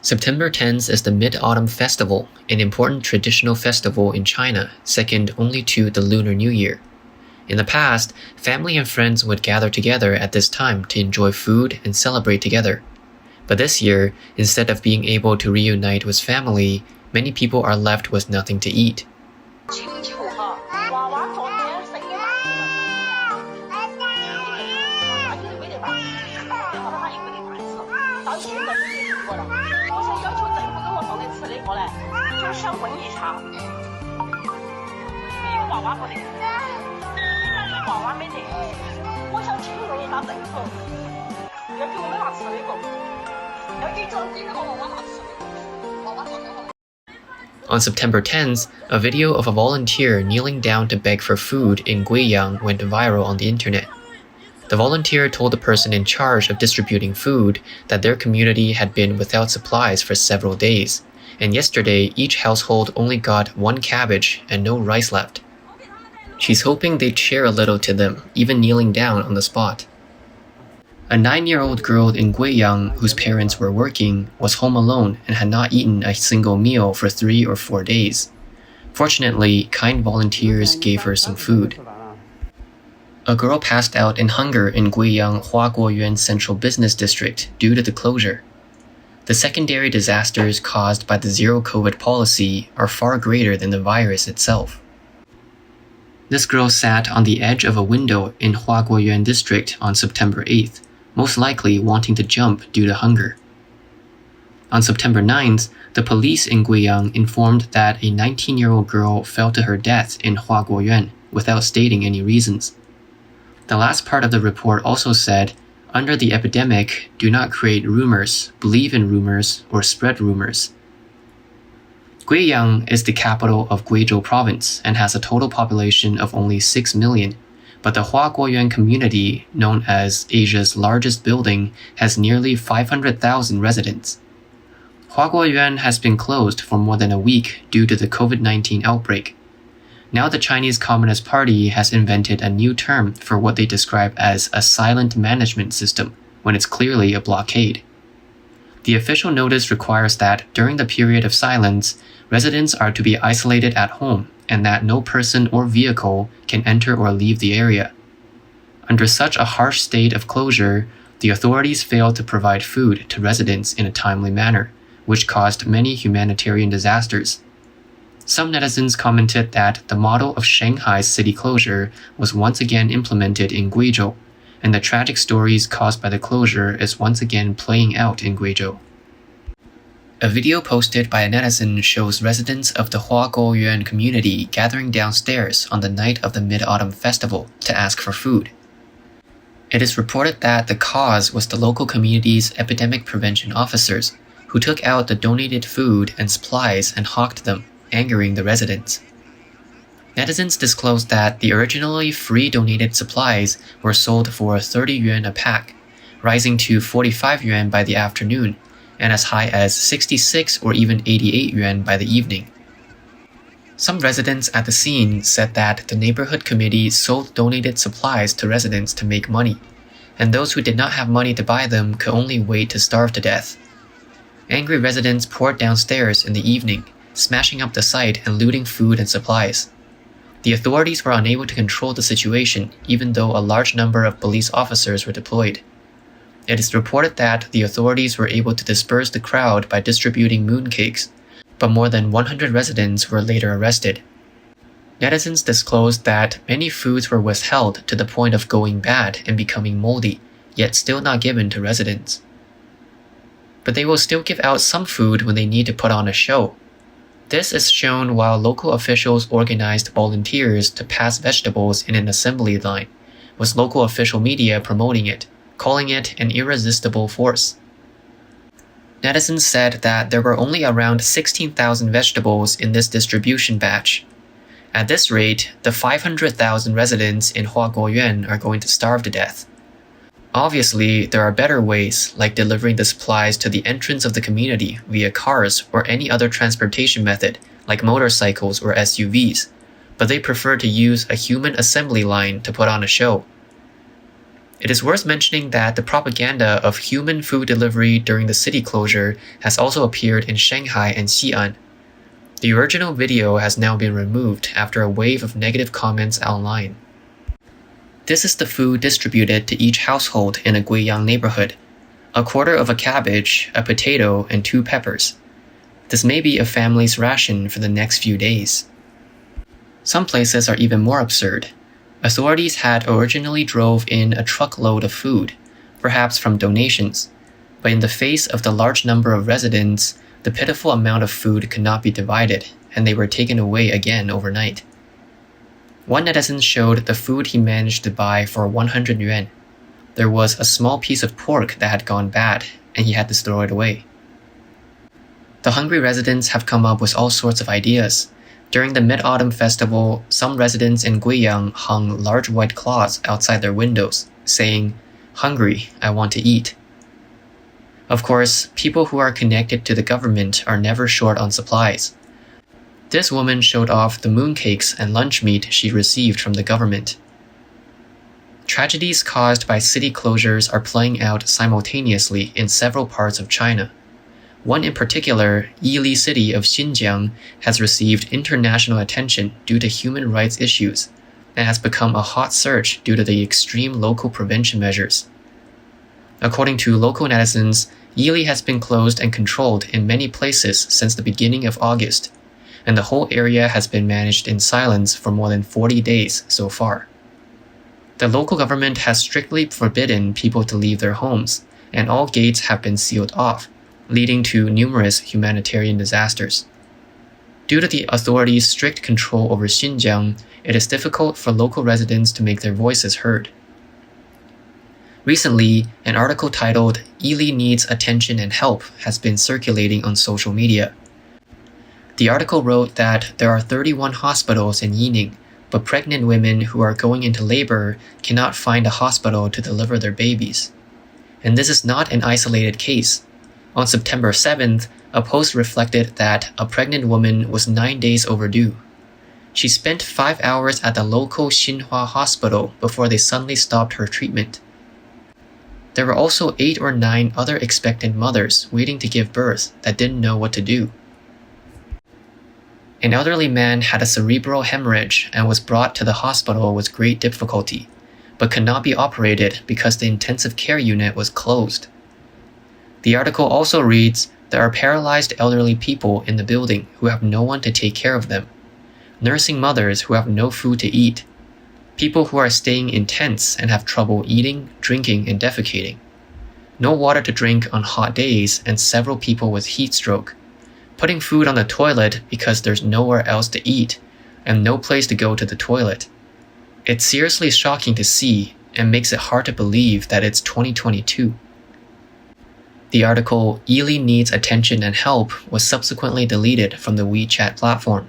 September 10th is the Mid-Autumn Festival, an important traditional festival in China, second only to the Lunar New Year. In the past, family and friends would gather together at this time to enjoy food and celebrate together. But this year, instead of being able to reunite with family, many people are left with nothing to eat. On September 10th, a video of a volunteer kneeling down to beg for food in Guiyang went viral on the internet. The volunteer told the person in charge of distributing food that their community had been without supplies for several days, and yesterday each household only got one cabbage and no rice left. She's hoping they'd share a little to them, even kneeling down on the spot. A 9-year-old girl in Guiyang, whose parents were working, was home alone and had not eaten a single meal for 3 or 4 days. Fortunately, kind volunteers gave her some food. A girl passed out in hunger in Guiyang Huaguoyuan Central Business District due to the closure. The secondary disasters caused by the zero-COVID policy are far greater than the virus itself. This girl sat on the edge of a window in Huaguoyuan District on September 8th, most likely wanting to jump due to hunger. On September 9th, the police in Guiyang informed that a 19-year-old girl fell to her death in Huaguoyuan without stating any reasons. The last part of the report also said, "Under the epidemic, do not create rumors, believe in rumors, or spread rumors." Guiyang is the capital of Guizhou Province and has a total population of only 6 million, but the Huaguoyuan community, known as Asia's largest building, has nearly 500,000 residents. Huaguoyuan has been closed for more than a week due to the COVID-19 outbreak. Now the Chinese Communist Party has invented a new term for what they describe as a silent management system, when it's clearly a blockade. The official notice requires that during the period of silence, residents are to be isolated at home and that no person or vehicle can enter or leave the area. Under such a harsh state of closure, the authorities failed to provide food to residents in a timely manner, which caused many humanitarian disasters. Some netizens commented that the model of Shanghai's city closure was once again implemented in Guizhou, and the tragic stories caused by the closure is once again playing out in Guizhou. A video posted by a netizen shows residents of the Huaguoyuan community gathering downstairs on the night of the Mid-Autumn Festival to ask for food. It is reported that the cause was the local community's epidemic prevention officers, who took out the donated food and supplies and hawked them, angering the residents. Netizens disclosed that the originally free donated supplies were sold for 30 yuan a pack, rising to 45 yuan by the afternoon, and as high as 66 or even 88 yuan by the evening. Some residents at the scene said that the neighborhood committee sold donated supplies to residents to make money, and those who did not have money to buy them could only wait to starve to death. Angry residents poured downstairs in the evening, smashing up the site and looting food and supplies. The authorities were unable to control the situation, even though a large number of police officers were deployed. It is reported that the authorities were able to disperse the crowd by distributing mooncakes, but more than 100 residents were later arrested. Netizens disclosed that many foods were withheld to the point of going bad and becoming moldy, yet still not given to residents. But they will still give out some food when they need to put on a show. This is shown while local officials organized volunteers to pass vegetables in an assembly line, with local official media promoting it, calling it an irresistible force. Netizens said that there were only around 16,000 vegetables in this distribution batch. At this rate, the 500,000 residents in Huaguoyuan are going to starve to death. Obviously, there are better ways, like delivering the supplies to the entrance of the community via cars or any other transportation method, like motorcycles or SUVs, but they prefer to use a human assembly line to put on a show. It is worth mentioning that the propaganda of human food delivery during the city closure has also appeared in Shanghai and Xi'an. The original video has now been removed after a wave of negative comments online. This is the food distributed to each household in a Guiyang neighborhood: a quarter of a cabbage, a potato, and 2 peppers. This may be a family's ration for the next few days. Some places are even more absurd. Authorities had originally drove in a truckload of food, perhaps from donations, but in the face of the large number of residents, the pitiful amount of food could not be divided, and they were taken away again overnight. One netizen showed the food he managed to buy for 100 yuan. There was a small piece of pork that had gone bad, and he had to throw it away. The hungry residents have come up with all sorts of ideas. During the Mid-Autumn Festival, some residents in Guiyang hung large white cloths outside their windows, saying, "Hungry, I want to eat." Of course, people who are connected to the government are never short on supplies. This woman showed off the mooncakes and lunch meat she received from the government. Tragedies caused by city closures are playing out simultaneously in several parts of China. One in particular, Yili city of Xinjiang, has received international attention due to human rights issues and has become a hot search due to the extreme local prevention measures. According to local netizens, Yili has been closed and controlled in many places since the beginning of August, and the whole area has been managed in silence for more than 40 days so far. The local government has strictly forbidden people to leave their homes, and all gates have been sealed off, leading to numerous humanitarian disasters. Due to the authorities' strict control over Xinjiang, it is difficult for local residents to make their voices heard. Recently, an article titled "Yili Needs Attention and Help" has been circulating on social media. The article wrote that there are 31 hospitals in Yili, but pregnant women who are going into labor cannot find a hospital to deliver their babies. And this is not an isolated case. On September 7th, a post reflected that a pregnant woman was 9 days overdue. She spent 5 hours at the local Xinhua hospital before they suddenly stopped her treatment. There were also 8 or 9 other expectant mothers waiting to give birth that didn't know what to do. An elderly man had a cerebral hemorrhage and was brought to the hospital with great difficulty, but could not be operated because the intensive care unit was closed. The article also reads, "There are paralyzed elderly people in the building who have no one to take care of them, nursing mothers who have no food to eat, people who are staying in tents and have trouble eating, drinking, and defecating, no water to drink on hot days, and several people with heat stroke, putting food on the toilet because there's nowhere else to eat, and no place to go to the toilet. It's seriously shocking to see and makes it hard to believe that it's 2022. The article "Yili Needs Attention and Help" was subsequently deleted from the WeChat platform.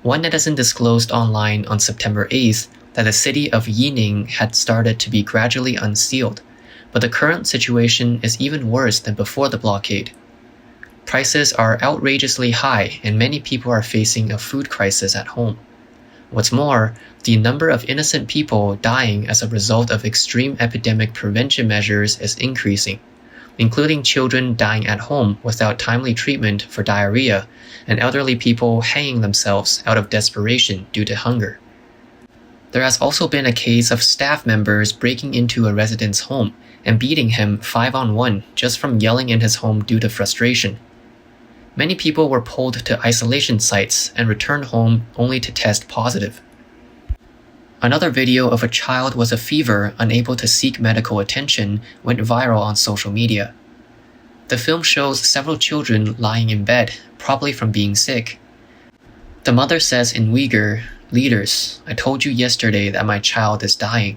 One netizen disclosed online on September 8th that the city of Yining had started to be gradually unsealed, but the current situation is even worse than before the blockade. Prices are outrageously high and many people are facing a food crisis at home. What's more, the number of innocent people dying as a result of extreme epidemic prevention measures is increasing, including children dying at home without timely treatment for diarrhea and elderly people hanging themselves out of desperation due to hunger. There has also been a case of staff members breaking into a resident's home and beating him 5-on-1 just from yelling in his home due to frustration. Many people were pulled to isolation sites and returned home only to test positive. Another video of a child with a fever unable to seek medical attention went viral on social media. The film shows several children lying in bed, probably from being sick. The mother says in Uyghur, "Leaders, I told you yesterday that my child is dying.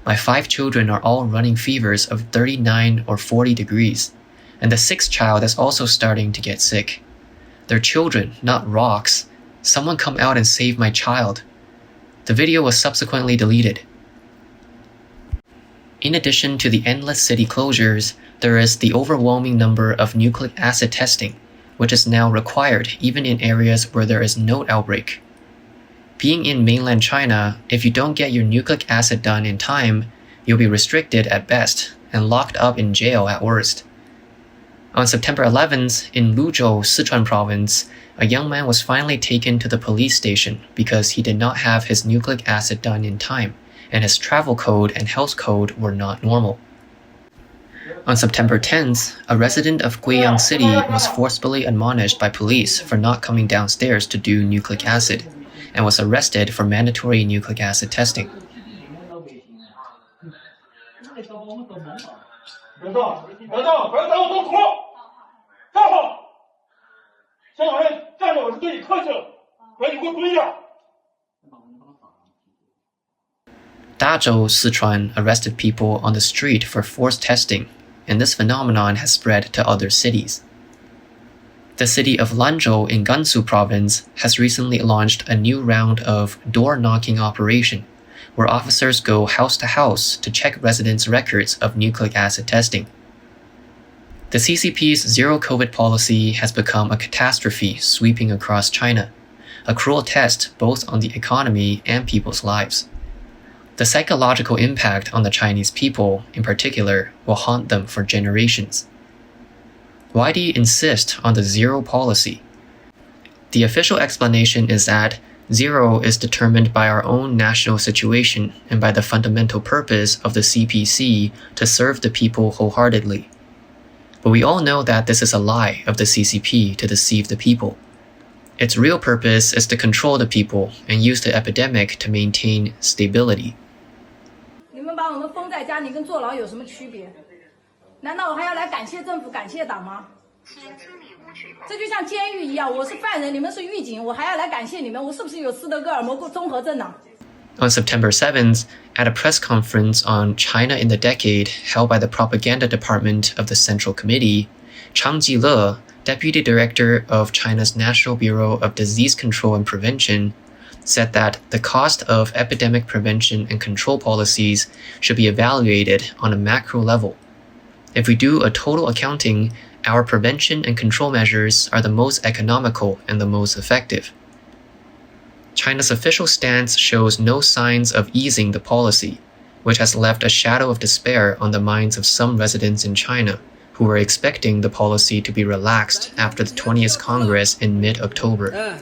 My 5 children are all running fevers of 39 or 40 degrees, and the 6th child is also starting to get sick. They're children, not rocks. Someone come out and save my child." The video was subsequently deleted. In addition to the endless city closures, there is the overwhelming number of nucleic acid testing, which is now required even in areas where there is no outbreak. Being in mainland China, if you don't get your nucleic acid done in time, You'll be restricted at best and locked up in jail at worst. On September 11th, in Luzhou, Sichuan province, a young man was finally taken to the police station because he did not have his nucleic acid done in time, and his travel code and health code were not normal. On September 10th, a resident of Guiyang City was forcibly admonished by police for not coming downstairs to do nucleic acid, and was arrested for mandatory nucleic acid testing. Dazhou, Sichuan arrested people on the street for forced testing, and this phenomenon has spread to other cities. The city of Lanzhou in Gansu province has recently launched a new round of door-knocking operation, where officers go house to house to check residents' records of nucleic acid testing. The CCP's zero-COVID policy has become a catastrophe sweeping across China, a cruel test both on the economy and people's lives. The psychological impact on the Chinese people, in particular, will haunt them for generations. Why do you insist on the zero policy? The official explanation is that zero is determined by our own national situation and by the fundamental purpose of the CPC to serve the people wholeheartedly. But we all know that this is a lie of the CCP to deceive the people. Its real purpose is to control the people and use the epidemic to maintain stability. 你们把我们封在家，你跟坐牢有什么区别？难道我还要来感谢政府、感谢党吗？这就像监狱一样，我是犯人，你们是狱警，我还要来感谢你们，我是不是有斯德哥尔摩综合症呢？ On September 7th, at a press conference on China in the Decade held by the Propaganda Department of the Central Committee, Chang Jile, Deputy Director of China's National Bureau of Disease Control and Prevention, said that the cost of epidemic prevention and control policies should be evaluated on a macro level. If we do a total accounting, our prevention and control measures are the most economical and the most effective. China's official stance shows no signs of easing the policy, which has left a shadow of despair on the minds of some residents in China who were expecting the policy to be relaxed after the 20th Congress in mid-October.